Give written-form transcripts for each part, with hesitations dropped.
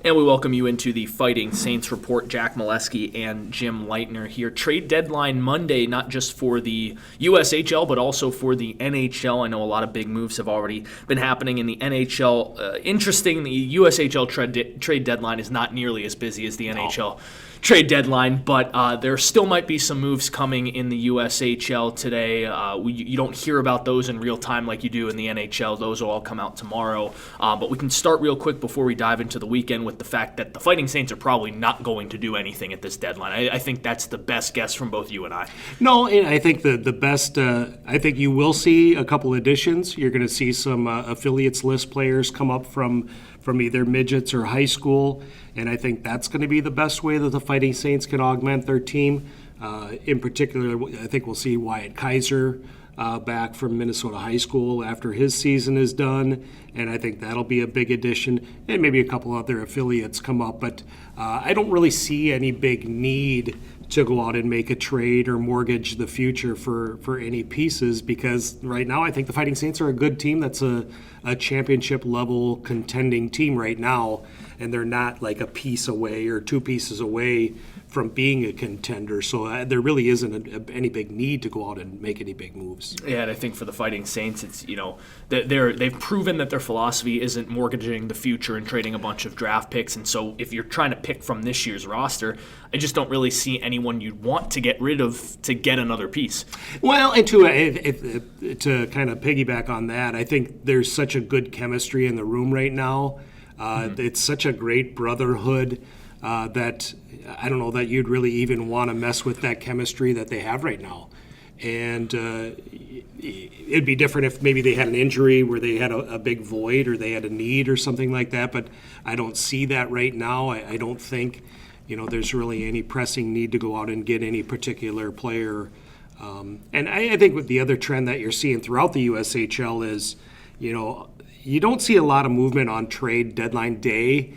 And we welcome you into the Fighting Saints Report. Jack Molesky and Jim Leitner here. Trade deadline Monday, not just for the USHL, but also for the NHL. I know a lot of big moves have already been happening in the NHL. Interesting, the USHL trade deadline is not nearly as busy as the NHL trade deadline, but there still might be some moves coming in the USHL today. You don't hear about those in real time like you do in the NHL. Those will all come out tomorrow. But we can start real quick before we dive into the weekend with the fact that the Fighting Saints are probably not going to do anything at this deadline. I think that's the best guess from both you and I. No, I think the best, I think you will see a couple additions. You're going to see some affiliates list players come up from either midgets or high school, and I think that's going to be the best way that the Fighting Saints can augment their team. In particular, I think we'll see Wyatt Kaiser back from Minnesota High School after his season is done, and I think that'll be a big addition, and maybe a couple other affiliates come up, but I don't really see any big need to go out and make a trade or mortgage the future for any pieces, because right now I think the Fighting Saints are a good team that's a championship level contending team right now, and they're not like a piece away or two pieces away from being a contender. So there really isn't any big need to go out and make any big moves. Yeah, and I think for the Fighting Saints, it's, they've proven that their philosophy isn't mortgaging the future and trading a bunch of draft picks. And so if you're trying to pick from this year's roster, I just don't really see anyone you'd want to get rid of to get another piece. Well, and to kind of piggyback on that, I think there's such a good chemistry in the room right now. It's such a great brotherhood that I don't know that you'd really even want to mess with that chemistry that they have right now. And it'd be different if maybe they had an injury where they had a big void or they had a need or something like that, but I don't see that right now. I don't think there's really any pressing need to go out and get any particular player. And I think with the other trend that you're seeing throughout the USHL is, you don't see a lot of movement on trade deadline day.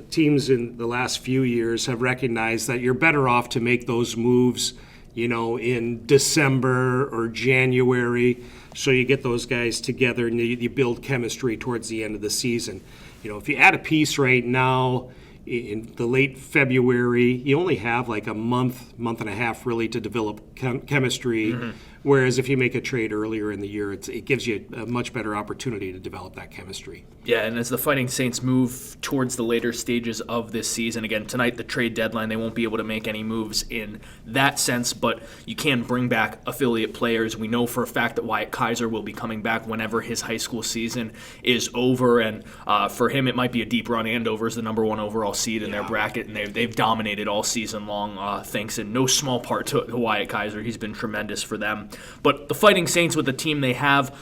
Teams in the last few years have recognized that you're better off to make those moves, in December or January, so you get those guys together and you build chemistry towards the end of the season. If you add a piece right now in the late February, you only have like a month and a half really to develop chemistry. Mm-hmm. Whereas if you make a trade earlier in the year, it gives you a much better opportunity to develop that chemistry. Yeah, and as the Fighting Saints move towards the later stages of this season, again, tonight, the trade deadline, they won't be able to make any moves in that sense, but you can bring back affiliate players. We know for a fact that Wyatt Kaiser will be coming back whenever his high school season is over, and for him, it might be a deep run. Andover is the number one overall seed in their bracket, and they've dominated all season long, thanks in no small part to Wyatt Kaiser. He's been tremendous for them. But the Fighting Saints, with the team they have,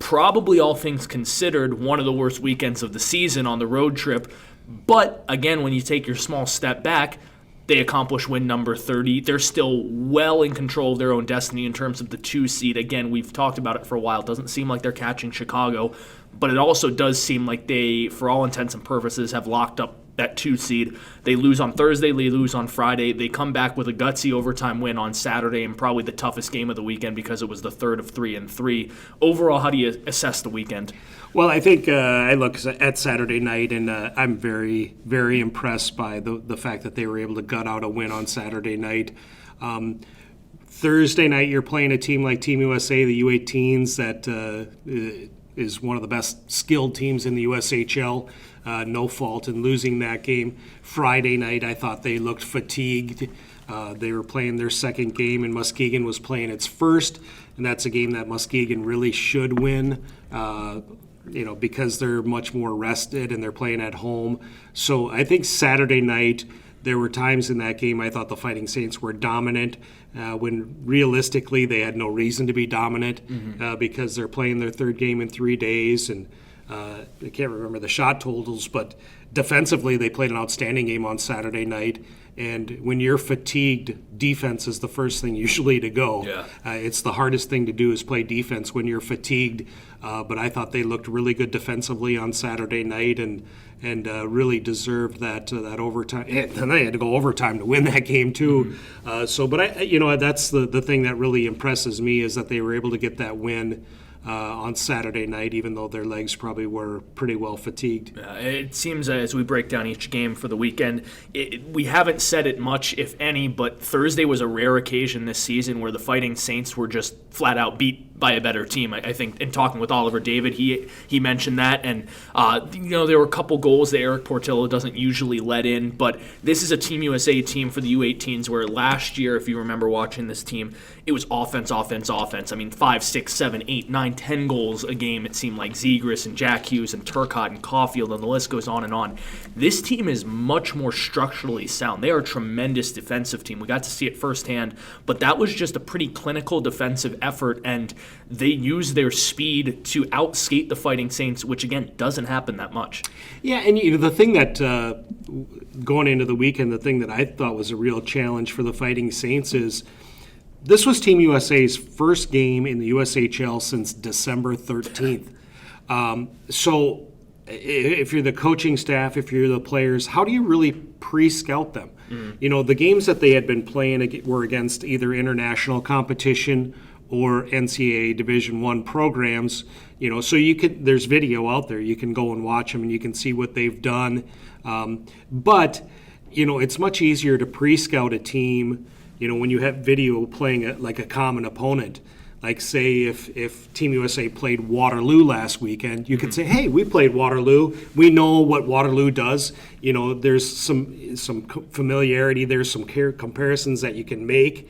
probably all things considered, one of the worst weekends of the season on the road trip. But again, when you take your small step back, they accomplish win number 30. They're still well in control of their own destiny in terms of the 2 seed. Again, we've talked about it for a while. It doesn't seem like they're catching Chicago, but it also does seem like they, for all intents and purposes, have locked up that 2 seed. They lose on Thursday, they lose on Friday. They come back with a gutsy overtime win on Saturday, and probably the toughest game of the weekend because it was the third of 3-3. Overall, how do you assess the weekend? Well, I think I look at Saturday night, and I'm very, very impressed by the fact that they were able to gut out a win on Saturday night. Thursday night, you're playing a team like Team USA, the U18s, that is one of the best skilled teams in the USHL. No fault in losing that game. Friday night, I thought they looked fatigued. They were playing their second game, and Muskegon was playing its first, and that's a game that Muskegon really should win, because they're much more rested and they're playing at home. So I think Saturday night, there were times in that game I thought the Fighting Saints were dominant when realistically they had no reason to be dominant because they're playing their third game in 3 days, and I can't remember the shot totals, but defensively they played an outstanding game on Saturday night. And when you're fatigued, defense is the first thing usually to go. Yeah. It's the hardest thing to do is play defense when you're fatigued. But I thought they looked really good defensively on Saturday night and really deserved that overtime. And they had to go overtime to win that game too. But that's the thing that really impresses me is that they were able to get that win on Saturday night, even though their legs probably were pretty well fatigued. It seems as we break down each game for the weekend, we haven't said it much, if any, but Thursday was a rare occasion this season where the Fighting Saints were just flat out beat by a better team. I think in talking with Oliver David, he mentioned that, and there were a couple goals that Eric Portillo doesn't usually let in, but this is a Team USA team for the U18s where last year, if you remember watching this team, it was offense. I mean, 5, 6, 7, 8, 9, 10 goals a game. It seemed like Zegras and Jack Hughes and Turcotte and Caulfield, and the list goes on and on. This team is much more structurally sound. They are a tremendous defensive team. We got to see it firsthand, but that was just a pretty clinical defensive effort, and they used their speed to outskate the Fighting Saints, which, again, doesn't happen that much. Yeah, and the thing that, going into the weekend, the thing that I thought was a real challenge for the Fighting Saints is this was Team USA's first game in the USHL since December 13th. So if you're the coaching staff, if you're the players, how do you really pre-scout them? Mm-hmm. The games that they had been playing were against either international competition or NCAA Division I programs, so there's video out there. You can go and watch them and you can see what they've done. But it's much easier to pre-scout a team, when you have video playing like a common opponent. Like, say, if Team USA played Waterloo last weekend, you could say, hey, we played Waterloo. We know what Waterloo does. There's some familiarity. There's some comparisons that you can make,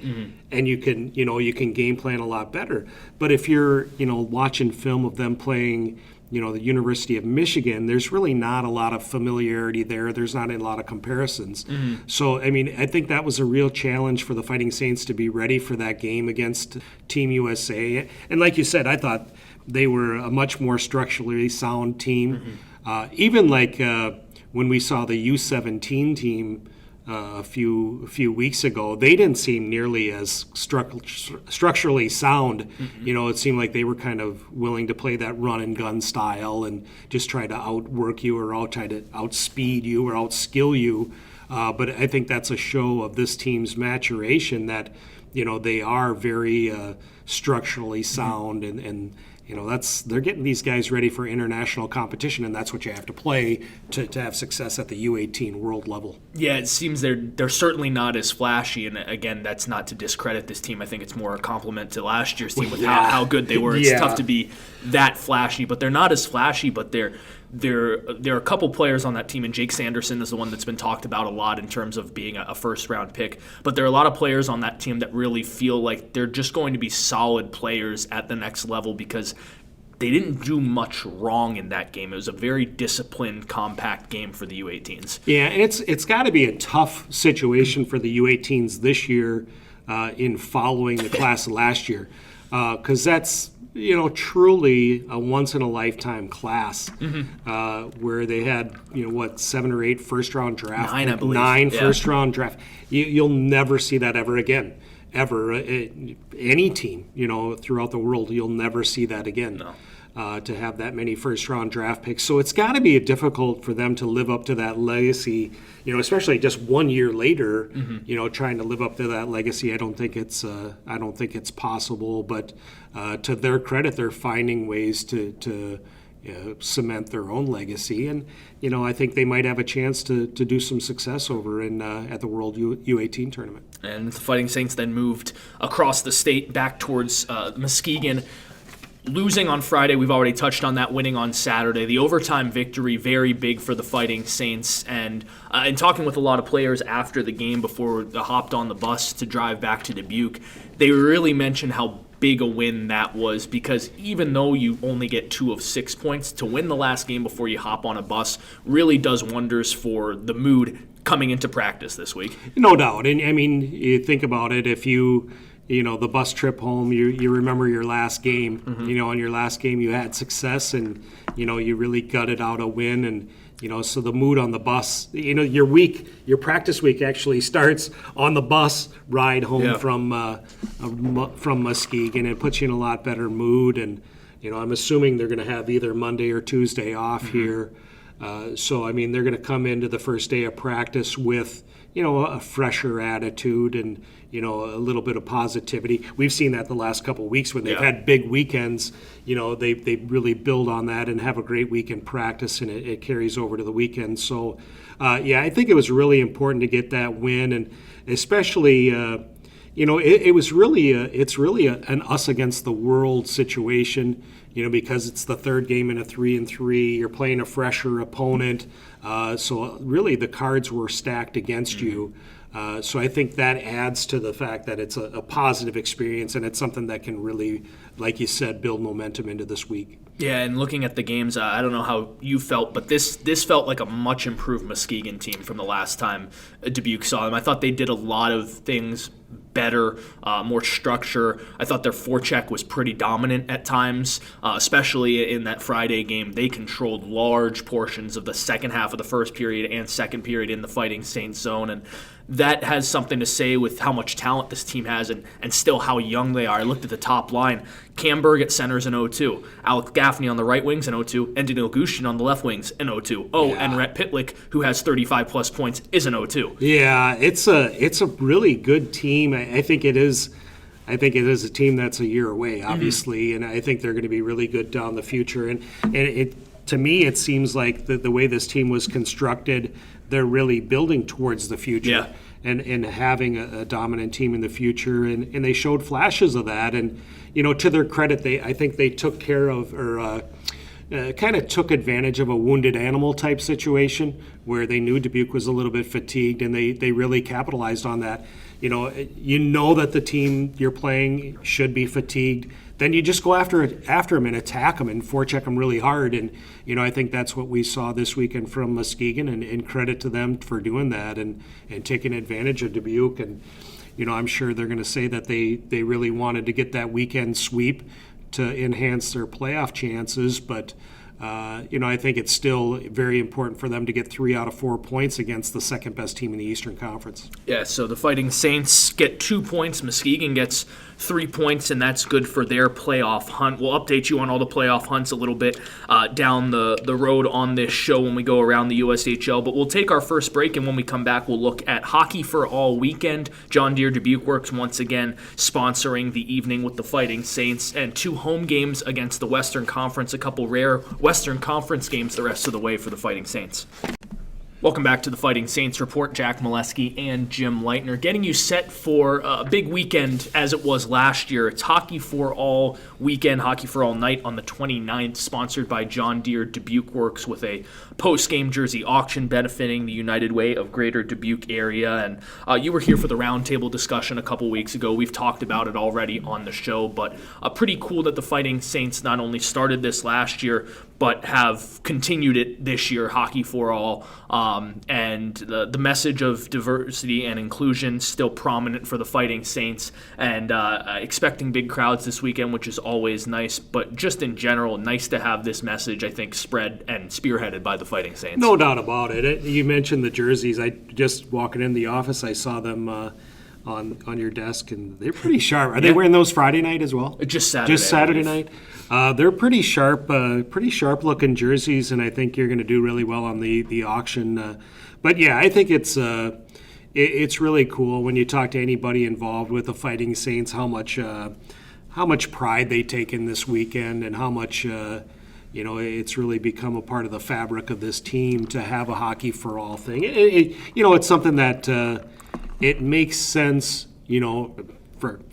and you can game plan a lot better. But if you're, watching film of them playing, the University of Michigan, there's really not a lot of familiarity there. There's not a lot of comparisons. Mm-hmm. So, I think that was a real challenge for the Fighting Saints to be ready for that game against Team USA. And like you said, I thought they were a much more structurally sound team. Mm-hmm. Even like when we saw the U17 team a few weeks ago, they didn't seem nearly as structurally sound. Mm-hmm. It seemed like they were kind of willing to play that run and gun style and just try to outwork you or try to outspeed you or outskill you. But I think that's a show of this team's maturation that, they are very structurally sound and they're getting these guys ready for international competition, and that's what you have to play to have success at the U18 world level. Yeah, it seems they're certainly not as flashy, and again, that's not to discredit this team. I think it's more a compliment to last year's team with how good they were. It's tough to be that flashy, but they're not as flashy, but there are a couple players on that team, and Jake Sanderson is the one that's been talked about a lot in terms of being a first-round pick. But there are a lot of players on that team that really feel like they're just going to be solid players at the next level because they didn't do much wrong in that game. It was a very disciplined, compact game for the U18s. Yeah, and it's got to be a tough situation for the U18s this year in following the class of last year because that's truly a once-in-a-lifetime class where they had, 7 or 8 first-round draft. 9, I believe. 9 first-round draft. You'll never see that ever again. Ever. Any team, throughout the world, you'll never see that again. No. To have that many first-round draft picks. So it's got to be difficult for them to live up to that legacy, especially just 1 year later, trying to live up to that legacy. I don't think it's possible, but to their credit, they're finding ways to cement their own legacy. And, I think they might have a chance to do some success over at the World U18 tournament. And the Fighting Saints then moved across the state back towards Muskegon. Losing on Friday, we've already touched on that. Winning on Saturday, the overtime victory, very big for the Fighting Saints. And in talking with a lot of players after the game before they hopped on the bus to drive back to Dubuque, they really mentioned how big a win that was because even though you only get 2 of 6 points, to win the last game before you hop on a bus really does wonders for the mood coming into practice this week. No doubt. And you think about it, if the bus trip home, you remember your last game, in your last game you had success and, you really gutted out a win. And, so the mood on the bus, your practice week actually starts on the bus ride home from Muskegon. It puts you in a lot better mood. And, I'm assuming they're going to have either Monday or Tuesday off here. So, they're going to come into the first day of practice with, a fresher attitude and, a little bit of positivity. We've seen that the last couple of weeks when they've had big weekends. They really build on that and have a great week in practice, and it carries over to the weekend. So, I think it was really important to get that win, and especially, it's really an us against the world situation. Because it's the third game in a 3-3, you're playing a fresher opponent. So really the cards were stacked against you. So I think that adds to the fact that it's a positive experience, and it's something that can really, like you said, build momentum into this week. Yeah, and looking at the games, I don't know how you felt, but this felt like a much improved Muskegon team from the last time Dubuque saw them. I thought they did a lot of things better, more structure. I thought their forecheck was pretty dominant at times, especially in that Friday game. They controlled large portions of the second half of the first period and second period in the Fighting Saints zone, and that has something to say with how much talent this team has and still how young they are. I looked at the top line. Camberg at centers in 0-2. Alec Gaffney on the right wings in 0-2. And Daniil Gushin on the left wings in 0-2. And Rhett Pitlick, who has 35-plus points, is in 0-2. Yeah, it's a really good team. I think it is a team that's a year away, obviously, and I think they're going to be really good down the future. And to me, it seems like the way this team was constructed, they're really building towards the future and having a dominant team in the future. And they showed flashes of that. And, to their credit, I think they took care of or kind of took advantage of a wounded animal type situation where they knew Dubuque was a little bit fatigued, and they really capitalized on that. That the team you're playing should be fatigued. Then you just go after them and attack them and forecheck them really hard. And, I think that's what we saw this weekend from Muskegon, and credit to them for doing that and taking advantage of Dubuque. And, I'm sure they're going to say that they really wanted to get that weekend sweep to enhance their playoff chances. But, I think it's still very important for them to get 3 out of 4 points against the second best team in the Eastern Conference. Yeah, so the Fighting Saints get 2 points. Muskegon gets 3 points, and that's good for their playoff hunt. We'll update you on all the playoff hunts a little bit down the road on this show when we go around the USHL. But we'll take our first break, and when we come back, we'll look at Hockey for All weekend. John Deere Dubuque Works once again sponsoring the evening with the Fighting Saints, and 2 home games against the Western Conference, a couple rare Western Conference games the rest of the way for the Fighting Saints. Welcome back to the Fighting Saints Report. Jack Molesky and Jim Leitner getting you set for a big weekend as it was last year. It's Hockey for All weekend, Hockey for All night on the 29th, sponsored by John Deere Dubuque Works with a post-game jersey auction benefiting the United Way of Greater Dubuque area. And you were here for the roundtable discussion a couple weeks ago. We've talked about it already on the show, but pretty cool that the Fighting Saints not only started this last year, but have continued it this year, Hockey for All. And the message of diversity and inclusion still prominent for the Fighting Saints, and expecting big crowds this weekend, which is always nice. But just in general, nice to have this message, I think, spread and spearheaded by the Fighting Saints. No doubt about it. You mentioned the jerseys. I just walking in the office, I saw them on your desk, and they're pretty sharp. Are they wearing those Friday night as well? Just Saturday. Just Saturday night. They're pretty sharp looking jerseys, and I think you're going to do really well on the auction. But yeah, I think it's really cool when you talk to anybody involved with the Fighting Saints how much pride they take in this weekend, and how much it's really become a part of the fabric of this team to have a Hockey for All thing. It's something that it makes sense,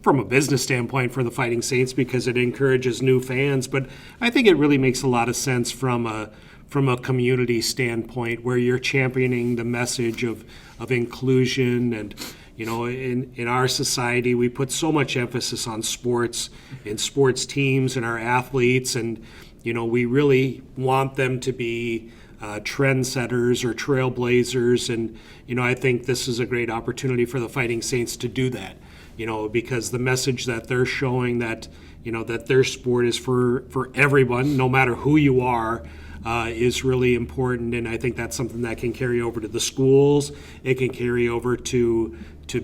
from a business standpoint for the Fighting Saints, because it encourages new fans. But I think it really makes a lot of sense from a community standpoint, where you're championing the message of inclusion. And in our society, we put so much emphasis on sports and sports teams and our athletes, and we really want them to be trendsetters or trailblazers. And I think this is a great opportunity for the Fighting Saints to do that, because the message that they're showing, that that their sport is for everyone, no matter who you are, is really important. And I think that's something that can carry over to the schools. It can carry over to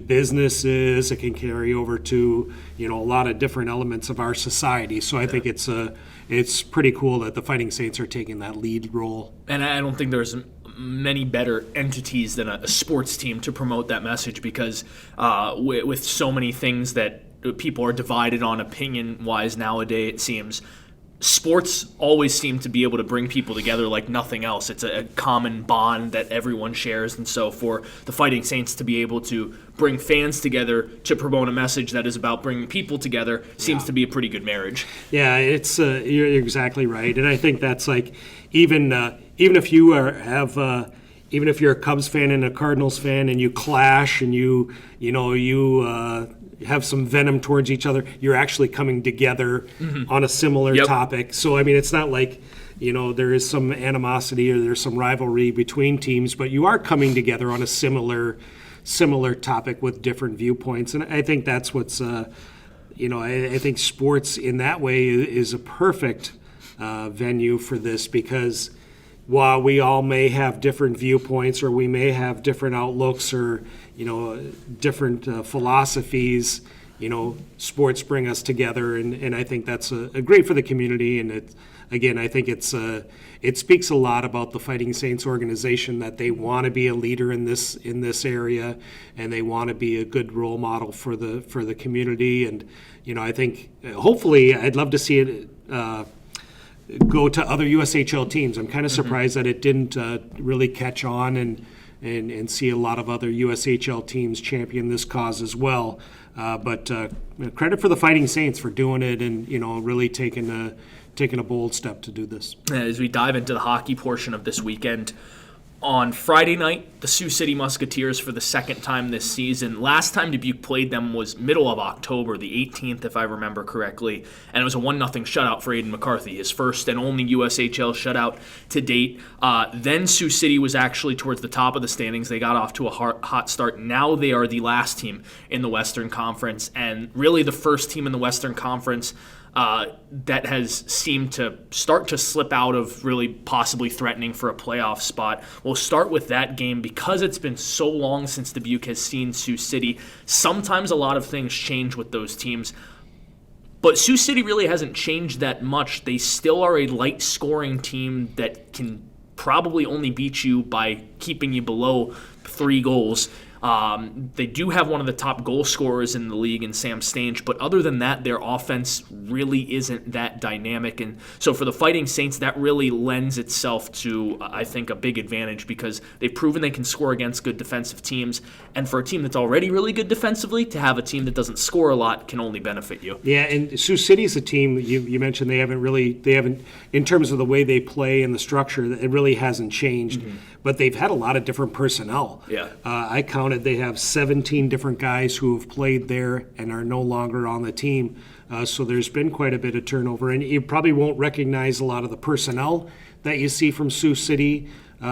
businesses. It can carry over to a lot of different elements of our society. So I think it's pretty cool that the Fighting Saints are taking that lead role. And I don't think there's many better entities than a sports team to promote that message, because with so many things that people are divided on opinion-wise nowadays, it seems, sports always seem to be able to bring people together like nothing else. It's a common bond that everyone shares, and so for the Fighting Saints to be able to bring fans together to promote a message that is about bringing people together seems to be a pretty good marriage. Yeah, it's you're exactly right, and I think that's like even if you even if you're a Cubs fan and a Cardinals fan and you clash and you have some venom towards each other, you're actually coming together on a similar topic. So, I mean, it's not like, there is some animosity or there's some rivalry between teams, but you are coming together on a similar topic with different viewpoints. And I think that's what's, I think sports in that way is a perfect venue for this, because while we all may have different viewpoints or we may have different outlooks or different philosophies, sports bring us together, and I think that's a great for the community. And I think it speaks a lot about the Fighting Saints organization, that they want to be a leader in this area, and they want to be a good role model for the community. And I think hopefully I'd love to see it go to other USHL teams. I'm kind of surprised that it didn't really catch on and see a lot of other USHL teams champion this cause as well. But credit for the Fighting Saints for doing it and really taking a bold step to do this. As we dive into the hockey portion of this weekend, on Friday night, the Sioux City Musketeers for the second time this season. Last time Dubuque played them was middle of October, the 18th, if I remember correctly, and it was a 1-0 shutout for Aiden McCarthy, his first and only USHL shutout to date. Then Sioux City was actually towards the top of the standings. They got off to a hot start. Now they are the last team in the Western Conference, and really the first team in the Western Conference that has seemed to start to slip out of really possibly threatening for a playoff spot. We'll start with that game because it's been so long since Dubuque has seen Sioux City. Sometimes a lot of things change with those teams, but Sioux City really hasn't changed that much. They still are a light-scoring team that can probably only beat you by keeping you below 3 goals. They do have one of the top goal scorers in the league in Sam Stange, but other than that, their offense really isn't that dynamic. And so for the Fighting Saints, that really lends itself to, I think, a big advantage because they've proven they can score against good defensive teams. And for a team that's already really good defensively, to have a team that doesn't score a lot can only benefit you. Yeah, and Sioux City's a team, you mentioned they haven't, in terms of the way they play and the structure, it really hasn't changed. Mm-hmm. But they've had a lot of different personnel. Yeah. I counted they have 17 different guys who have played there and are no longer on the team. So there's been quite a bit of turnover. And you probably won't recognize a lot of the personnel that you see from Sioux City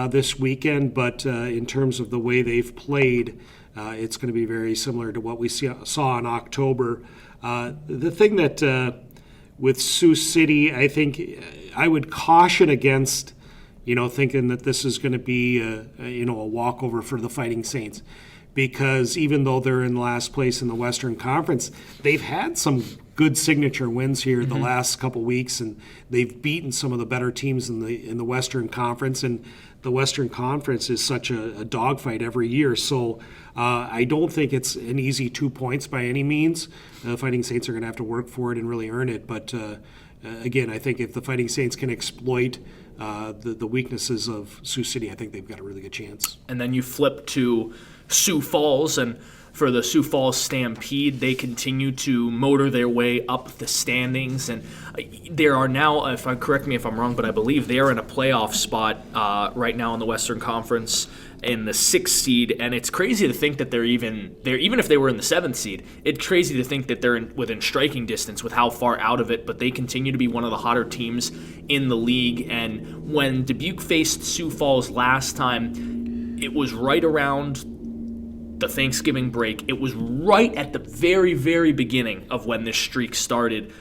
this weekend. But in terms of the way they've played, it's going to be very similar to what we saw in October. The thing that with Sioux City, I think I would caution against thinking that this is going to be a walkover for the Fighting Saints, because even though they're in last place in the Western Conference, they've had some good signature wins here the last couple weeks, and they've beaten some of the better teams in the Western Conference. And the Western Conference is such a dogfight every year, so I don't think it's an easy 2 points by any means. The Fighting Saints are going to have to work for it and really earn it. But again, I think if the Fighting Saints can exploit the weaknesses of Sioux City, I think they've got a really good chance. And then you flip to Sioux Falls, and for the Sioux Falls Stampede, they continue to motor their way up the standings, and there are now, correct me if I'm wrong, but I believe they are in a playoff spot right now in the Western Conference in the 6th seed, and it's crazy to think that they're even if they were in the 7th seed, it's crazy to think that they're within striking distance with how far out of it, but they continue to be one of the hotter teams in the league. And when Dubuque faced Sioux Falls last time, it was right around the Thanksgiving break. It was right at the very, very beginning of when this streak started.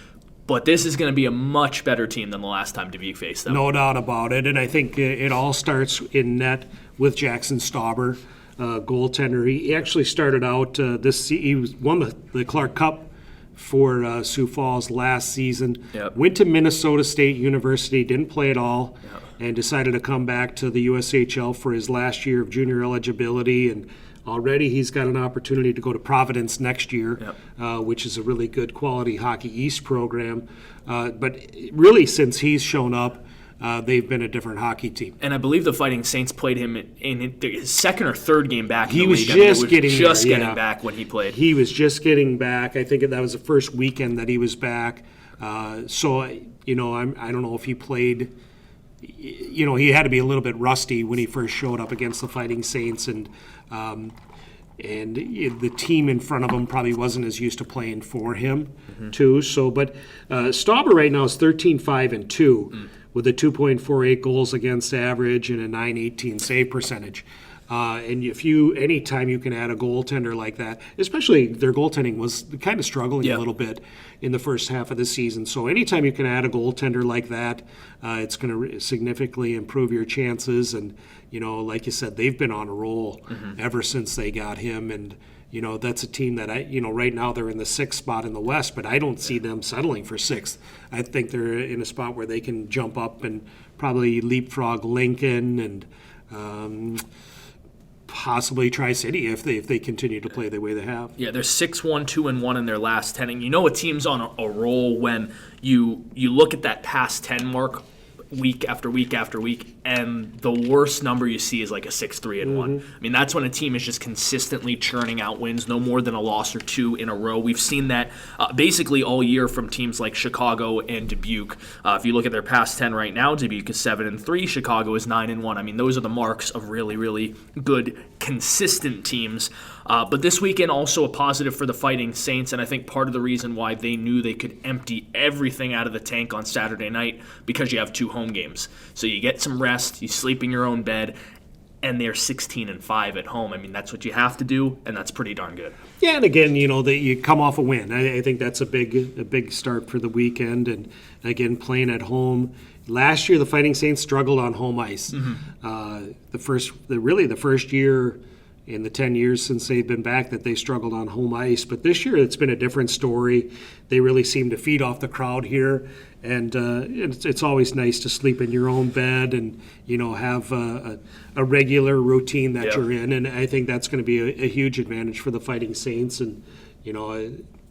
But this is going to be a much better team than the last time Dubuque faced them. No doubt about it. And I think it all starts in net with Jackson Stauber, goaltender. He actually started out he won the Clark Cup for Sioux Falls last season. Yep. Went to Minnesota State University, didn't play at all, and decided to come back to the USHL for his last year of junior eligibility. And already he's got an opportunity to go to Providence next year, which is a really good quality Hockey East program. But really, since he's shown up, they've been a different hockey team. And I believe the Fighting Saints played him in his second or third game back. He in the was league. just getting back when he played. He was just getting back. I think that was the first weekend that he was back. So I don't know if he played. He had to be a little bit rusty when he first showed up against the Fighting Saints, and the team in front of him probably wasn't as used to playing for him, too. So, but Stauber right now is 13-5-2 with a 2.48 goals against average and a .918 save percentage. And anytime you can add a goaltender like that, especially their goaltending was kind of struggling a little bit in the first half of the season. So anytime you can add a goaltender like that, it's going to significantly improve your chances. And, like you said, they've been on a roll ever since they got him. And, that's a team that right now they're in the 6th spot in the West, but I don't see them settling for 6th. I think they're in a spot where they can jump up and probably leapfrog Lincoln and, possibly Tri-City if they continue to play the way they have. Yeah, they're 6-1, 2-1 in their last 10. And a team's on a roll when you look at that past 10 mark week after week after week, and the worst number you see is like a 6-3-1. I mean, that's when a team is just consistently churning out wins, no more than a loss or two in a row. We've seen that basically all year from teams like Chicago and Dubuque. If you look at their past 10 right now, Dubuque is 7-3, Chicago is 9-1. I mean, those are the marks of really, really good, consistent teams. But this weekend also a positive for the Fighting Saints, and I think part of the reason why they knew they could empty everything out of the tank on Saturday night because you have 2 home games. So you get some rest, you sleep in your own bed, and they're 16-5 at home. I mean, that's what you have to do, and that's pretty darn good. Yeah, and again, that you come off a win. I think that's a big start for the weekend, and again, playing at home. Last year, the Fighting Saints struggled on home ice. The first year in the 10 years since they've been back that they struggled on home ice. But this year it's been a different story. They really seem to feed off the crowd here. And it's always nice to sleep in your own bed and, have a regular routine that you're in. And I think that's going to be a huge advantage for the Fighting Saints. And,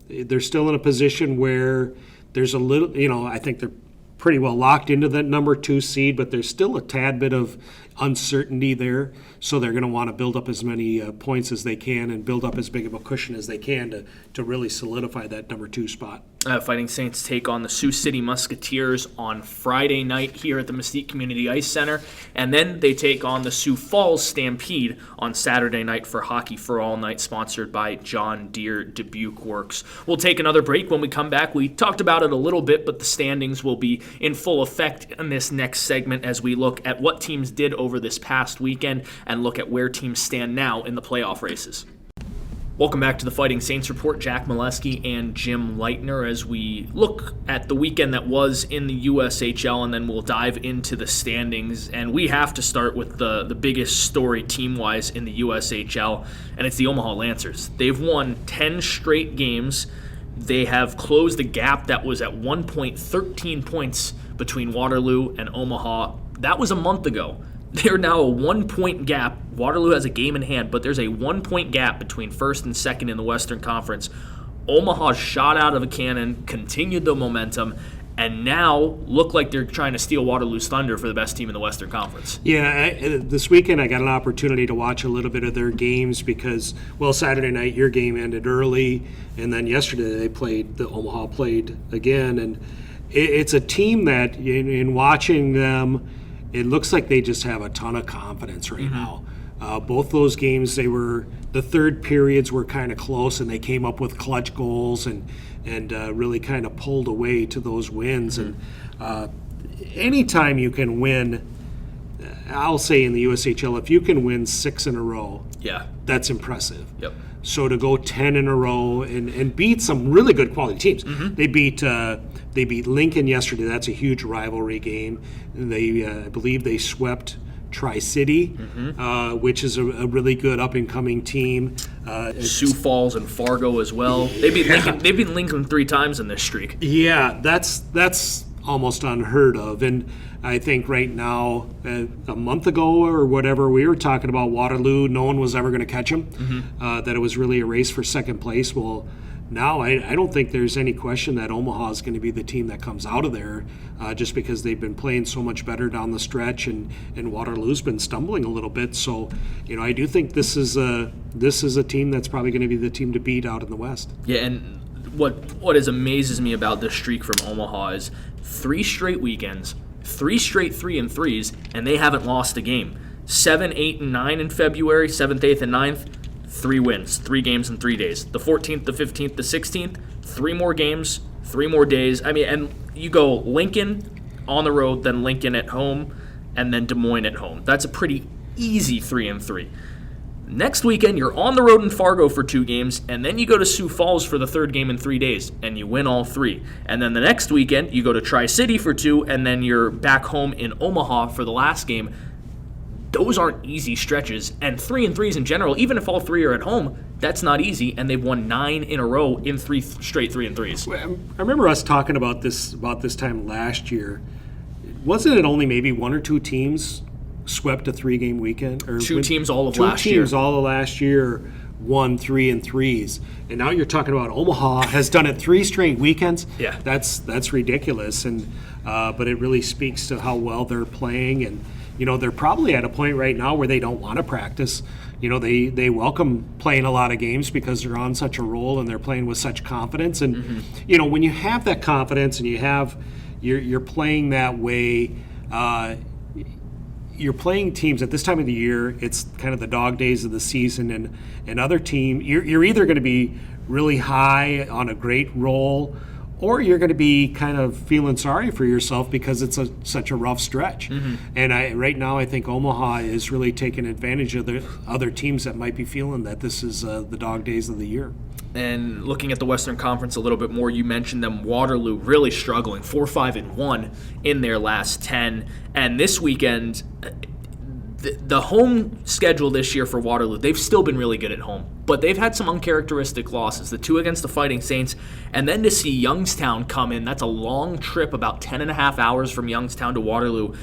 they're still in a position where there's a little, I think they're pretty well locked into that number 2 seed, but there's still a tad bit of uncertainty there. So they're going to want to build up as many points as they can and build up as big of a cushion as they can to really solidify that number 2 spot. Fighting Saints take on the Sioux City Musketeers on Friday night here at the Mesquite Community Ice Center, and then they take on the Sioux Falls Stampede on Saturday night for Hockey for All Night, sponsored by John Deere Dubuque Works. We'll take another break. When we come back, we talked about it a little bit, but the standings will be in full effect in this next segment as we look at what teams did over this past weekend and look at where teams stand now in the playoff races. Welcome back to the Fighting Saints Report. Jack Molesky and Jim Leitner as we look at the weekend that was in the USHL, and then we'll dive into the standings. And we have to start with the biggest story team-wise in the USHL, and it's the Omaha Lancers. They've won 10 straight games. They have closed the gap that was at 1 point, 13 points between Waterloo and Omaha. That was a month ago. They're now a 1 point gap. Waterloo has a game in hand, but there's a 1 point gap between first and second in the Western Conference. Omaha shot out of a cannon, continued the momentum, and now look like they're trying to steal Waterloo's thunder for the best team in the Western Conference. Yeah, this weekend I got an opportunity to watch a little bit of their games because, Saturday night your game ended early, and then yesterday Omaha played again, and it's a team that in watching them, it looks like they just have a ton of confidence right now. Both those games, the third periods were kind of close, and they came up with clutch goals and really kind of pulled away to those wins. And anytime you can win, I'll say in the USHL, if you can win 6 in a row, that's impressive. Yep. So to go 10 in a row and beat some really good quality teams. They beat Lincoln yesterday. That's a huge rivalry game. I believe they swept Tri-City, which is a really good up-and-coming team. Sioux Falls and Fargo as well. They've been Lincoln 3 times in this streak. Yeah, that's almost unheard of. And I think right now, a month ago or whatever, we were talking about Waterloo. No one was ever going to catch them, that it was really a race for second place. Well, now I don't think there's any question that Omaha is going to be the team that comes out of there, just because they've been playing so much better down the stretch, and Waterloo's been stumbling a little bit. So, I do think this is a team that's probably going to be the team to beat out in the West. Yeah, and what amazes me about this streak from Omaha is 3 straight weekends, 3 straight 3-3s, and they haven't lost a game. 7, 8, and 9 in February, 7th, 8th, and 9th. 3 wins, 3 games in 3 days. The 14th, the 15th, the 16th, 3 more games, 3 more days. I mean, and you go Lincoln on the road, then Lincoln at home, and then Des Moines at home. That's a pretty easy 3-3. Next weekend, you're on the road in Fargo for 2 games, and then you go to Sioux Falls for the 3rd game in 3 days, and you win all 3. And then the next weekend, you go to Tri-City for 2, and then you're back home in Omaha for the last game. Those aren't easy stretches, and 3-3s in general, even if all 3 are at home, that's not easy, and they've won 9 in a row in 3 straight 3-3s. I remember us talking about this time last year. Wasn't it only maybe 1 or 2 teams swept a 3-game weekend? Or 2 teams all of last year. 2 teams all of last year won 3-3s, and now you're talking about Omaha has done it 3 straight weekends. Yeah, that's ridiculous, and but it really speaks to how well they're playing. And they're probably at a point right now where they don't want to practice. They welcome playing a lot of games because they're on such a roll and they're playing with such confidence. And when you have that confidence and you're playing that way, you're playing teams at this time of the year. It's kind of the dog days of the season, and other team. You're either going to be really high on a great roll, or you're going to be kind of feeling sorry for yourself because it's such a rough stretch. And right now, I think Omaha is really taking advantage of the other teams that might be feeling that this is the dog days of the year. And looking at the Western Conference a little bit more, you mentioned them, Waterloo really struggling, 4-5-1 in their last 10. And this weekend, the home schedule this year for Waterloo, they've still been really good at home, but they've had some uncharacteristic losses. The 2 against the Fighting Saints, and then to see Youngstown come in, that's a long trip, about 10.5 hours from Youngstown to Waterloo,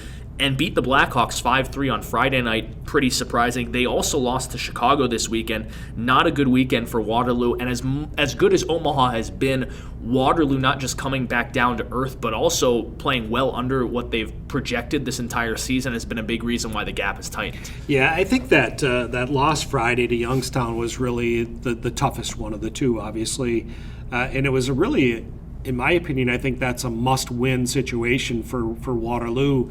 and beat the Black Hawks 5-3 on Friday night. Pretty surprising. They also lost to Chicago this weekend. Not a good weekend for Waterloo. And as good as Omaha has been, Waterloo not just coming back down to earth, but also playing well under what they've projected this entire season has been a big reason why the gap is tightened. Yeah, I think that loss Friday to Youngstown was really the toughest one of the 2, obviously. And it was a really, in my opinion, I think that's a must-win situation for Waterloo,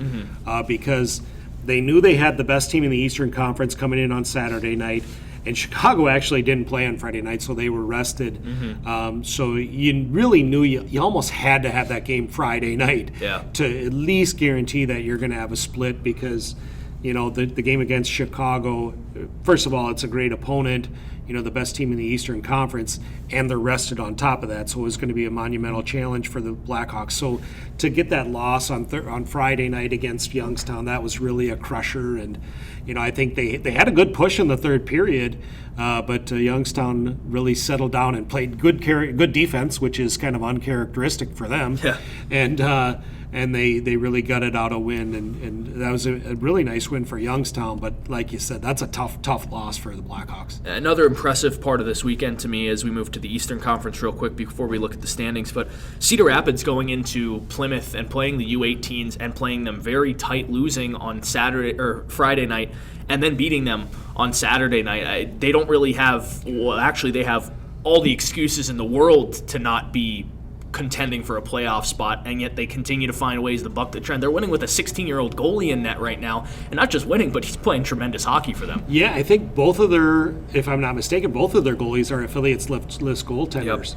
because they knew they had the best team in the Eastern Conference coming in on Saturday night, and Chicago actually didn't play on Friday night, so they were rested. So you really knew you almost had to have that game Friday night to at least guarantee that you're going to have a split, because the game against Chicago, first of all, it's a great opponent, the best team in the Eastern Conference, and they're rested on top of that. So it was going to be a monumental challenge for the Blackhawks. So to get that loss on Friday night against Youngstown, that was really a crusher. And, I think they had a good push in the 3rd period, but Youngstown really settled down and played good defense, which is kind of uncharacteristic for them. Yeah. And they really gutted out a win, and that was a really nice win for Youngstown. But like you said, that's a tough loss for the Blackhawks. Another impressive part of this weekend to me, as we move to the Eastern Conference real quick before we look at the standings, but Cedar Rapids going into Plymouth and playing the U18s and playing them very tight, losing on Friday night, and then beating them on Saturday night. They don't really have, well, actually they have all the excuses in the world to not be contending for a playoff spot, and yet they continue to find ways to buck the trend. They're winning with a 16-year-old goalie in net right now, and not just winning, but he's playing tremendous hockey for them. Yeah, I think both of their, if I'm not mistaken, both of their goalies are affiliates list goaltenders.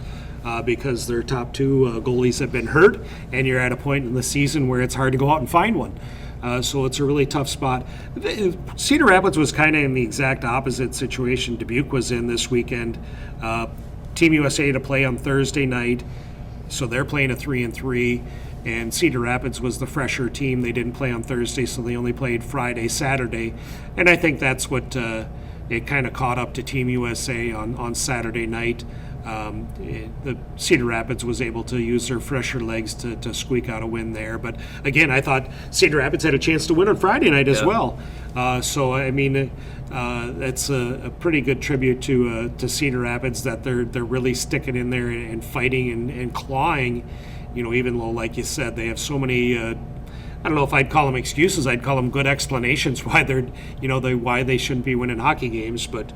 Because their top 2 goalies have been hurt, and you're at a point in the season where it's hard to go out and find one. So it's a really tough spot. Cedar Rapids was kind of in the exact opposite situation Dubuque was in this weekend. Team USA to play on Thursday night, so they're playing a 3-3. and Cedar Rapids was the fresher team. They didn't play on Thursday, so they only played Friday, Saturday, and I think that's what it kind of caught up to Team USA on Saturday night. The Cedar Rapids was able to use their fresher legs to squeak out a win there. But again, I thought Cedar Rapids had a chance to win on Friday night as well. So I mean, that's a pretty good tribute to Cedar Rapids, that they're really sticking in there and fighting and clawing. Even though, like you said, they have so many. I don't know if I'd call them excuses. I'd call them good explanations why why they shouldn't be winning hockey games. But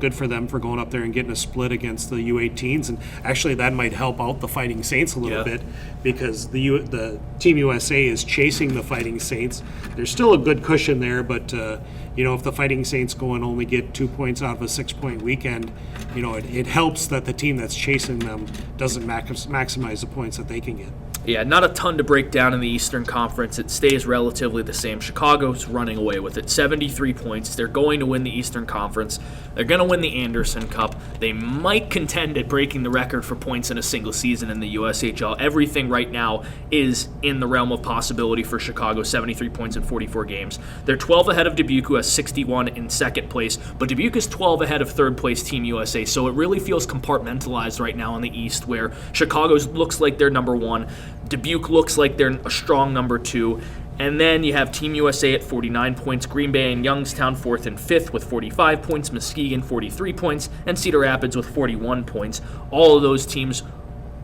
good for them for going up there and getting a split against the U18s, and actually that might help out the Fighting Saints a little bit, because the Team USA is chasing the Fighting Saints. There's still a good cushion there, but if the Fighting Saints go and only get 2 points out of a 6-point weekend, it helps that the team that's chasing them doesn't maximize the points that they can get. Yeah, not a ton to break down in the Eastern Conference. It stays relatively the same. Chicago's running away with it. 73 points. They're going to win the Eastern Conference. They're going to win the Anderson Cup. They might contend at breaking the record for points in a single season in the USHL. Everything right now is in the realm of possibility for Chicago. 73 points in 44 games. They're 12 ahead of Dubuque, who has 61 in second place. But Dubuque is 12 ahead of third place Team USA. So it really feels compartmentalized right now in the East, where Chicago looks like they're number one. Dubuque looks like they're a strong number 2. And then you have Team USA at 49 points, Green Bay and Youngstown 4th and 5th with 45 points, Muskegon 43 points, and Cedar Rapids with 41 points. All of those teams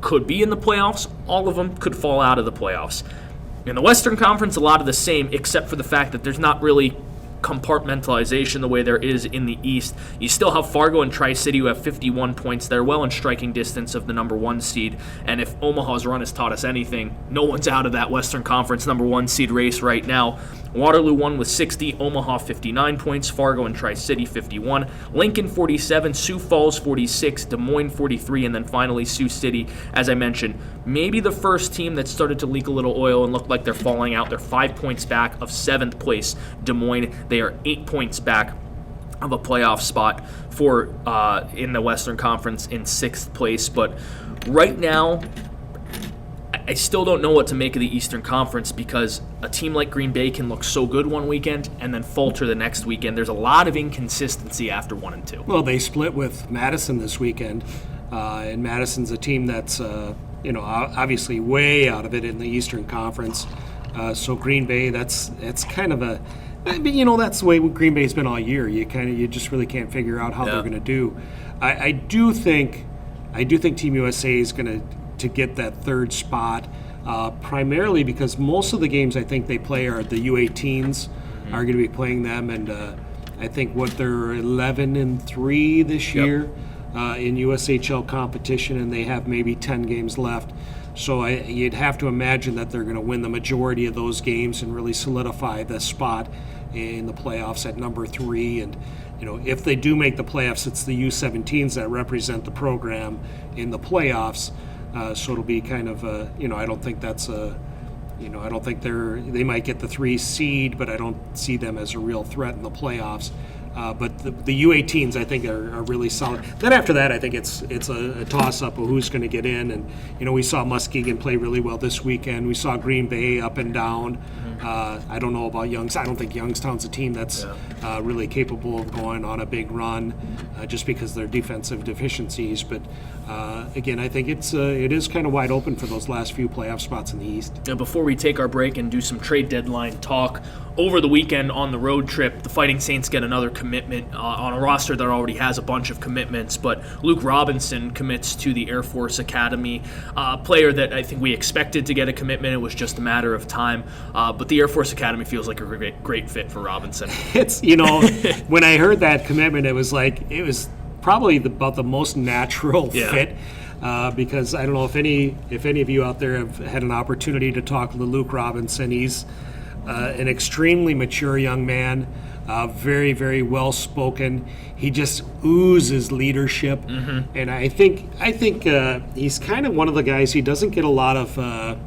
could be in the playoffs. All of them could fall out of the playoffs. In the Western Conference, a lot of the same, except for the fact that there's not really compartmentalization the way there is in the East. You still have Fargo and Tri-City, who have 51 points. They're well in striking distance of the number 1 seed, and if Omaha's run has taught us anything, no one's out of that Western Conference number 1 seed race right now. Waterloo won with 60, Omaha 59 points, Fargo and Tri-City 51, Lincoln 47, Sioux Falls 46, Des Moines 43, and then finally Sioux City, as I mentioned, maybe the first team that started to leak a little oil and look like they're falling out. They're 5 points back of 7th place Des Moines. They are 8 points back of a playoff spot for in the Western Conference in 6th place. But right now, I still don't know what to make of the Eastern Conference, because a team like Green Bay can look so good one weekend and then falter the next weekend. There's a lot of inconsistency after 1 and 2. Well, they split with Madison this weekend, and Madison's a team that's obviously way out of it in the Eastern Conference. So Green Bay, that's kind of a, that's the way Green Bay's been all year. You just really can't figure out how they're going to do. I do think Team USA is going to get that 3rd spot, primarily because most of the games I think they play are the U18s are going to be playing them, and I think they're 11-3 this year in USHL competition, and they have maybe 10 games left. So you'd have to imagine that they're going to win the majority of those games and really solidify the spot in the playoffs at number 3. And if they do make the playoffs, it's the U17s that represent the program in the playoffs. So it'll be kind of I don't think that's I don't think they might get the 3 seed, but I don't see them as a real threat in the playoffs. But the U18s, I think, are really solid. Then after that, I think it's a toss-up of who's going to get in. And, we saw Muskegon play really well this weekend. We saw Green Bay up and down. I don't know about Youngstown. I don't think Youngstown's a team that's really capable of going on a big run just because of their defensive deficiencies. But, again, I think it is kind of wide open for those last few playoff spots in the East. Now, before we take our break and do some trade deadline talk, over the weekend on the road trip, the Fighting Saints get another commitment on a roster that already has a bunch of commitments, but Luke Robinson commits to the Air Force Academy, a player that I think we expected to get a commitment. It was just a matter of time, but the Air Force Academy feels like a great fit for Robinson. It's, when I heard that commitment, it was probably about the most natural fit. Because I don't know if any of you out there have had an opportunity to talk to Luke Robinson. He's an extremely mature young man, very, very well spoken. He just oozes leadership, and I think he's kind of one of the guys. He doesn't get a lot of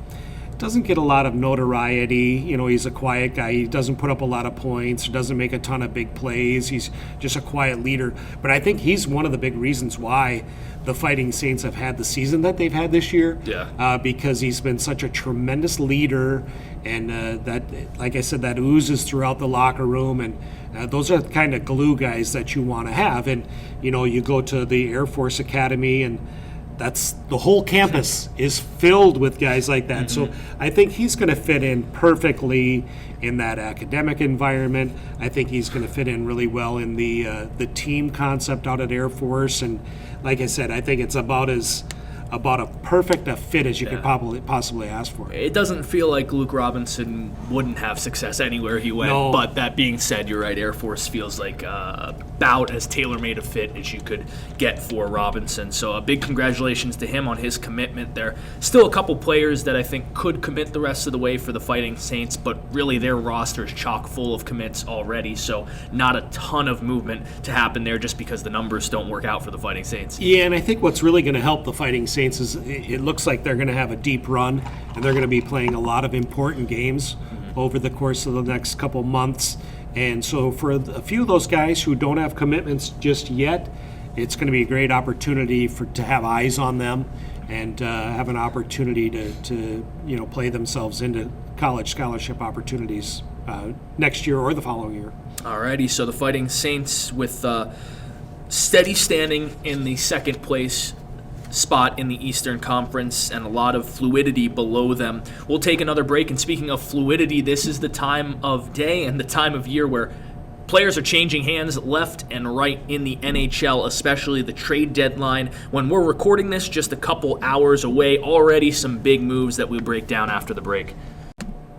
doesn't get a lot of notoriety. He's a quiet guy. He doesn't put up a lot of points, doesn't make a ton of big plays. He's just a quiet leader. But I think he's one of the big reasons why the Fighting Saints have had the season that they've had this year. Yeah. Because he's been such a tremendous leader, and that, like I said, that oozes throughout the locker room. And those are the kind of glue guys that you want to have. And, you go to the Air Force Academy, and that's the whole campus is filled with guys like that. So I think he's going to fit in perfectly in that academic environment. I think he's going to fit in really well in the team concept out at Air Force. And like I said, I think it's about a perfect a fit as you could possibly ask for. It doesn't feel like Luke Robinson wouldn't have success anywhere he went. No. But that being said, you're right. Air Force feels like about as tailor-made a fit as you could get for Robinson. So a big congratulations to him on his commitment there. Still a couple players that I think could commit the rest of the way for the Fighting Saints, but really their roster is chock full of commits already. So not a ton of movement to happen there just because the numbers don't work out for the Fighting Saints. Yeah, and I think what's really going to help the Fighting Saints is it looks like they're going to have a deep run, and they're going to be playing a lot of important games over the course of the next couple months. And so for a few of those guys who don't have commitments just yet, it's going to be a great opportunity to have eyes on them and have an opportunity to play themselves into college scholarship opportunities next year or the following year. Alrighty, so the Fighting Saints with steady standing in the second place spot in the Eastern Conference and a lot of fluidity below them. We'll take another break, and speaking of fluidity, this is the time of day and the time of year where players are changing hands left and right in the NHL, especially the trade deadline. When we're recording this, just a couple hours away, already some big moves that we'll break down after the break.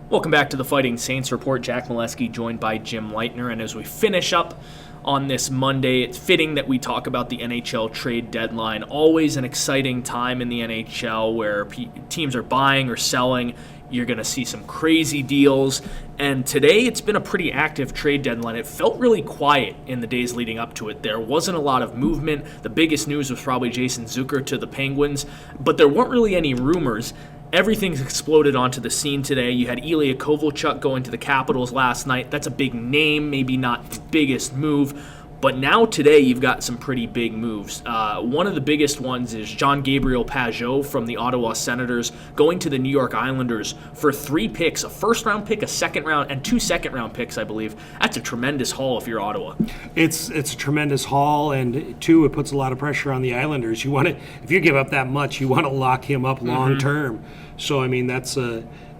Welcome back to the Fighting Saints Report. Jack Molesky joined by Jim Leitner, and as we finish up on this Monday, it's fitting that we talk about the NHL trade deadline. Always an exciting time in the NHL where teams are buying or selling. You're going to see some crazy deals. And today it's been a pretty active trade deadline. It felt really quiet in the days leading up to it. There wasn't a lot of movement. The biggest news was probably Jason Zucker to the Penguins, but there weren't really any rumors. Everything's exploded onto the scene today. You had Ilya Kovalchuk going to the Capitals last night. That's a big name, maybe not the biggest move. But now today you've got some pretty big moves. One of the biggest ones is Jean-Gabriel Pageau from the Ottawa Senators going to the New York Islanders for 3 picks, a first-round pick, a second-round, and 2 second-round picks, I believe. That's a tremendous haul if you're Ottawa. It's a tremendous haul, and two, it puts a lot of pressure on the Islanders. If you give up that much, you want to lock him up long-term. So, I mean, that's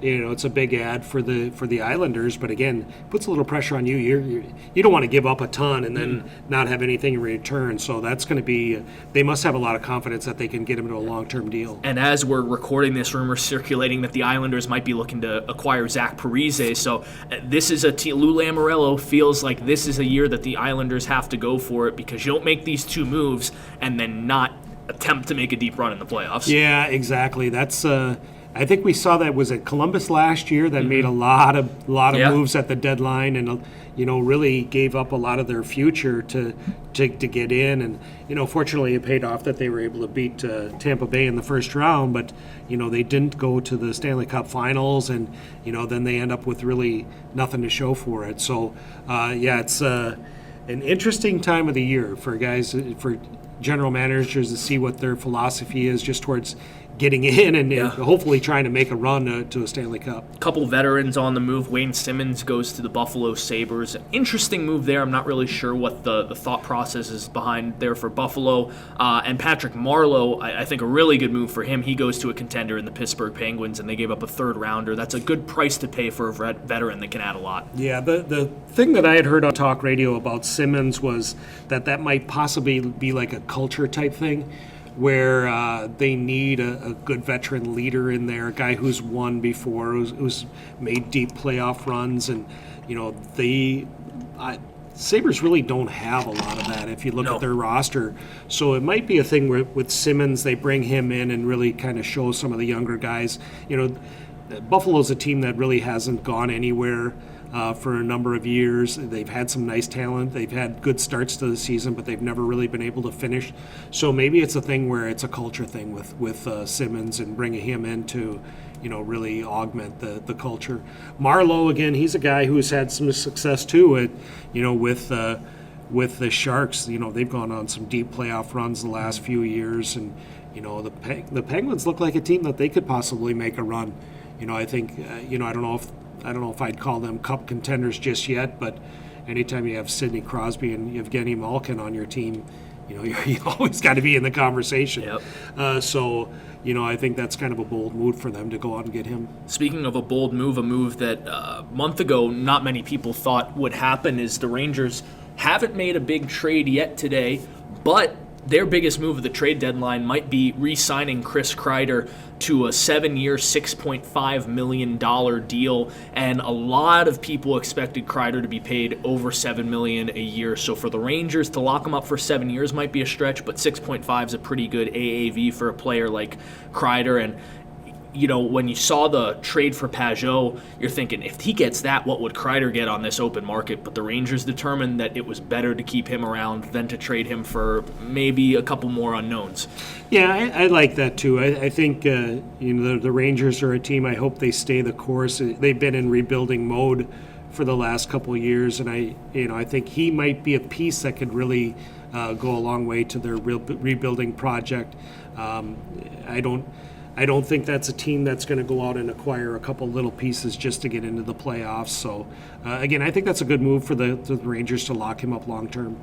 it's a big ad for the Islanders, but again, puts a little pressure on you. You don't want to give up a ton and then not have anything in return. So that's going to be. They must have a lot of confidence that they can get him to a long-term deal. And as we're recording this, rumor circulating that the Islanders might be looking to acquire Zach Parise. So this is Lou Lamoriello feels like this is a year that the Islanders have to go for it, because you don't make these 2 moves and then not attempt to make a deep run in the playoffs. Yeah, exactly. That's. I think we saw that was at Columbus last year that made a lot of moves at the deadline, and really gave up a lot of their future to get in. And fortunately it paid off that they were able to beat Tampa Bay in the first round, but they didn't go to the Stanley Cup Finals, and then they end up with really nothing to show for it. So it's an interesting time of the year for guys, for general managers, to see what their philosophy is just towards getting in and hopefully trying to make a run to a Stanley Cup. Couple veterans on the move. Wayne Simmons goes to the Buffalo Sabres. Interesting move there. I'm not really sure what the thought process is behind there for Buffalo. And Patrick Marleau, I think a really good move for him. He goes to a contender in the Pittsburgh Penguins, and they gave up a 3rd rounder. That's a good price to pay for a veteran that can add a lot. Yeah, the thing that I had heard on talk radio about Simmons was that might possibly be like a culture type thing, where they need a good veteran leader in there, a guy who's won before, who's made deep playoff runs. And, the Sabres really don't have a lot of that if you look at their roster. So it might be a thing where with Simmons, they bring him in and really kind of show some of the younger guys. Buffalo's a team that really hasn't gone anywhere for a number of years. They've had some nice talent. They've had good starts to the season, but they've never really been able to finish. So maybe it's a thing where it's a culture thing with Simmons, and bringing him in to really augment the culture. Marlowe, again, he's a guy who's had some success too with the Sharks. They've gone on some deep playoff runs the last few years, and the Penguins look like a team that they could possibly make a run. I think I don't know if I'd call them cup contenders just yet, but anytime you have Sidney Crosby and Evgeny Malkin on your team, you always got to be in the conversation. Yep. So I think that's kind of a bold move for them to go out and get him. Speaking of a bold move, a move that a month ago not many people thought would happen, is the Rangers haven't made a big trade yet today, but their biggest move of the trade deadline might be re-signing Chris Kreider to a 7-year, $6.5 million deal, and a lot of people expected Kreider to be paid over $7 million a year. So for the Rangers to lock him up for 7 years might be a stretch, but 6.5 is a pretty good AAV for a player like Kreider. And when you saw the trade for Pajot, you're thinking, if he gets that, what would Kreider get on this open market? But the Rangers determined that it was better to keep him around than to trade him for maybe a couple more unknowns. Yeah, I like that too. I think the Rangers are a team. I hope they stay the course. They've been in rebuilding mode for the last couple of years, and I think he might be a piece that could really go a long way to their rebuilding project. I don't think that's a team that's going to go out and acquire a couple little pieces just to get into the playoffs. So, again, I think that's a good move for the Rangers to lock him up long term.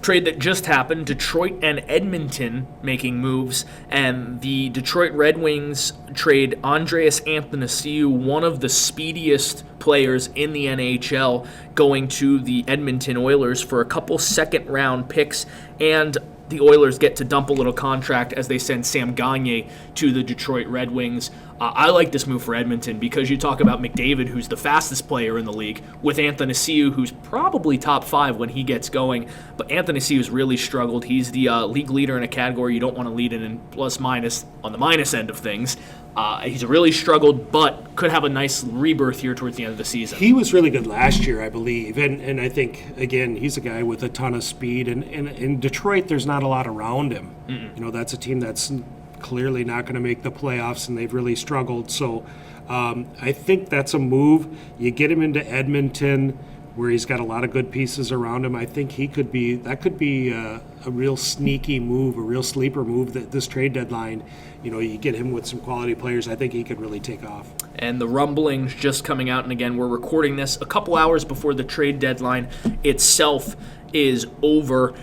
Trade that just happened, Detroit and Edmonton making moves, and the Detroit Red Wings trade Andreas Athanasiou, one of the speediest players in the NHL, going to the Edmonton Oilers for a couple second-round picks, and the Oilers get to dump a little contract as they send Sam Gagner to the Detroit Red Wings. I like this move for Edmonton because you talk about McDavid, who's the fastest player in the league, with Athanasiou, who's probably top 5 when he gets going. But Athanasiou's really struggled. He's the league leader in a category you don't want to lead in plus-minus on the minus end of things. He's really struggled, but could have a nice rebirth here towards the end of the season. He was really good last year, I believe, and I think, again, he's a guy with a ton of speed, and in Detroit, there's not a lot around him. That's a team that's clearly not going to make the playoffs, and they've really struggled. So I think that's a move. You get him into Edmonton, where he's got a lot of good pieces around him. I think that could be a real sneaky move, a real sleeper move, that this trade deadline. You get him with some quality players, I think he could really take off. And the rumblings just coming out, and again, we're recording this a couple hours before the trade deadline itself is over.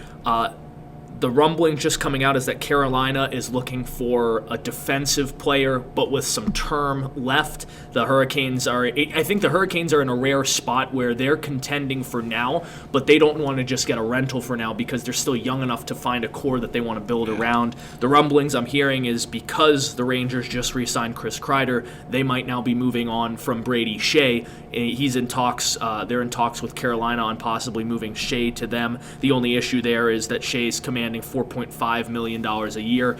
The rumbling just coming out is that Carolina is looking for a defensive player, but with some term left. I think the Hurricanes are in a rare spot where they're contending for now, but they don't want to just get a rental for now because they're still young enough to find a core that they want to build around. The rumblings I'm hearing is because the Rangers just re-signed Chris Kreider, they might now be moving on from Brady Shea. He's in talks. They're in talks with Carolina on possibly moving Shea to them. The only issue there is that Shea's commanding $4.5 million a year.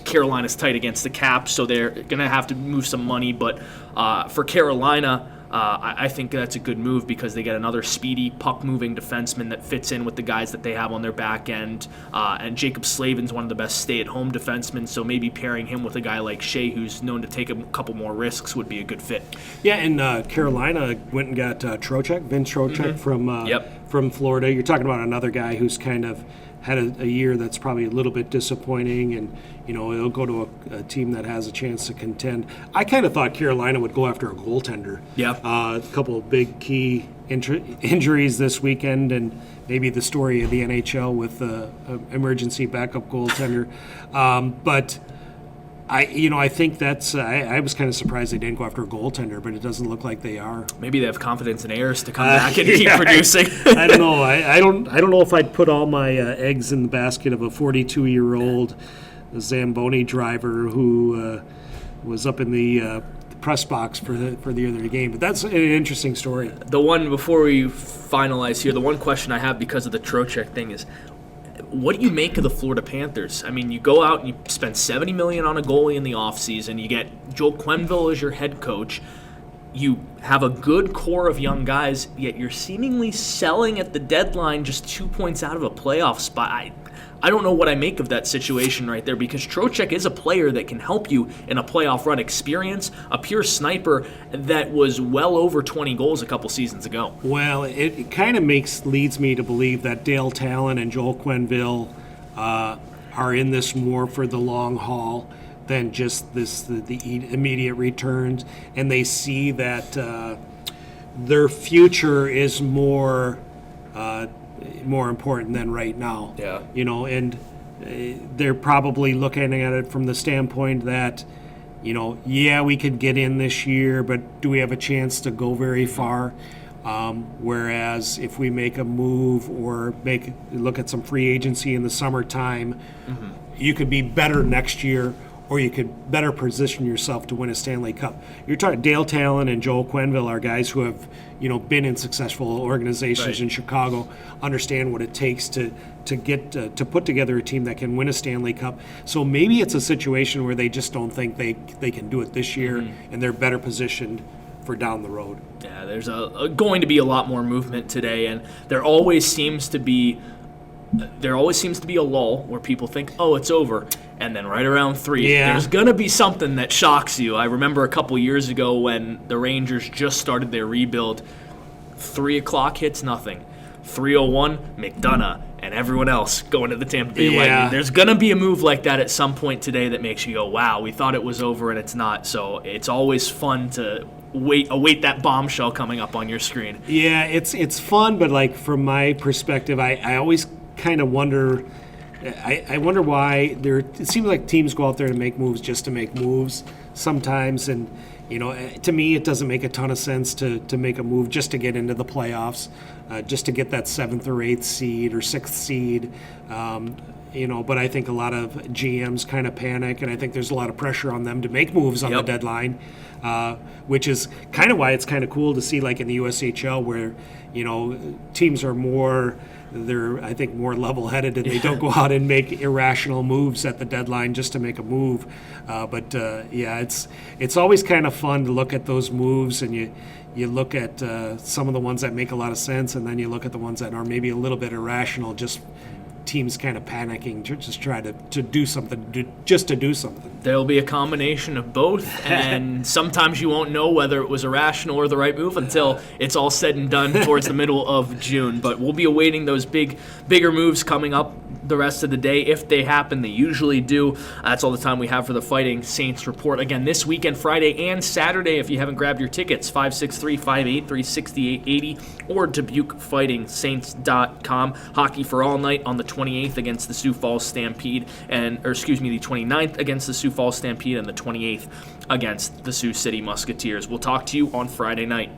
Carolina's tight against the cap, so they're going to have to move some money. But for Carolina, I think that's a good move because they get another speedy, puck-moving defenseman that fits in with the guys that they have on their back end. And Jacob Slavin's one of the best stay-at-home defensemen, so maybe pairing him with a guy like Shea, who's known to take a couple more risks, would be a good fit. Yeah, and Carolina went and got Vince Trocheck from Florida. You're talking about another guy who's kind of had a year that's probably a little bit disappointing, and it'll go to a team that has a chance to contend. I kind of thought Carolina would go after a goaltender. Yeah, a couple of big key injuries this weekend, and maybe the story of the NHL with the emergency backup goaltender. But I think that's. I was kind of surprised they didn't go after a goaltender, but it doesn't look like they are. Maybe they have confidence in Ayers to come back and keep producing. I don't know. I don't know if I'd put all my eggs in the basket of a 42-year-old Zamboni driver who was up in the press box for the other game. But that's an interesting story. The one before we finalize here, the one question I have because of the Trocheck thing is, what do you make of the Florida Panthers? I mean, you go out and you spend $70 million on a goalie in the offseason. You get Joel Quenneville as your head coach. You have a good core of young guys, yet you're seemingly selling at the deadline just 2 points out of a playoff spot. I don't know what I make of that situation right there, because Trocheck is a player that can help you in a playoff run. Experience, a pure sniper that was well over 20 goals a couple seasons ago. Well, it kind of leads me to believe that Dale Talon and Joel Quenneville are in this more for the long haul than just the immediate returns, and they see that their future is more important than right now. Yeah. And they're probably looking at it from the standpoint that, we could get in this year, but do we have a chance to go very far? Whereas if we make a move or look at some free agency in the summertime, you could be better next year, or you could better position yourself to win a Stanley Cup. You're talking Dale Talon and Joel Quenneville are guys who have, been in successful organizations in Chicago, understand what it takes to put together a team that can win a Stanley Cup. So maybe it's a situation where they just don't think they can do it this year, and they're better positioned for down the road. Yeah, there's going to be a lot more movement today, and there always seems to be a lull where people think, oh, it's over. And then right around 3, there's going to be something that shocks you. I remember a couple years ago when the Rangers just started their rebuild, 3 o'clock hits nothing. 3:01, McDonough and everyone else going to the Tampa Bay Lightning. There's going to be a move like that at some point today that makes you go, wow, we thought it was over and it's not. So it's always fun to await that bombshell coming up on your screen. Yeah, it's fun, but from my perspective, I always kind of wonder. I wonder why it seems like teams go out there to make moves just to make moves sometimes, and to me it doesn't make a ton of sense to make a move just to get into the playoffs, just to get that 7th or 8th seed or 6th seed. But I think a lot of GMs kind of panic, and I think there's a lot of pressure on them to make moves on the deadline, which is kind of why it's kind of cool to see in the USHL where teams are they're I think more level-headed, and they don't go out and make irrational moves at the deadline just to make a move. It's always kind of fun to look at those moves, and you look at some of the ones that make a lot of sense, and then you look at the ones that are maybe a little bit irrational, just teams kind of panicking to just try to do something, just to do something. There'll be a combination of both, and sometimes you won't know whether it was irrational or the right move until it's all said and done towards the middle of June. But we'll be awaiting those bigger moves coming up the rest of the day. If they happen, they usually do. That's all the time we have for the Fighting Saints Report. Again, this weekend, Friday and Saturday, if you haven't grabbed your tickets, 563-583-6880 or DubuqueFightingSaints.com. Hockey for all night on the 28th against the Sioux Falls Stampede, the 29th against the Sioux Falls Stampede, and the 28th against the Sioux City Musketeers. We'll talk to you on Friday night.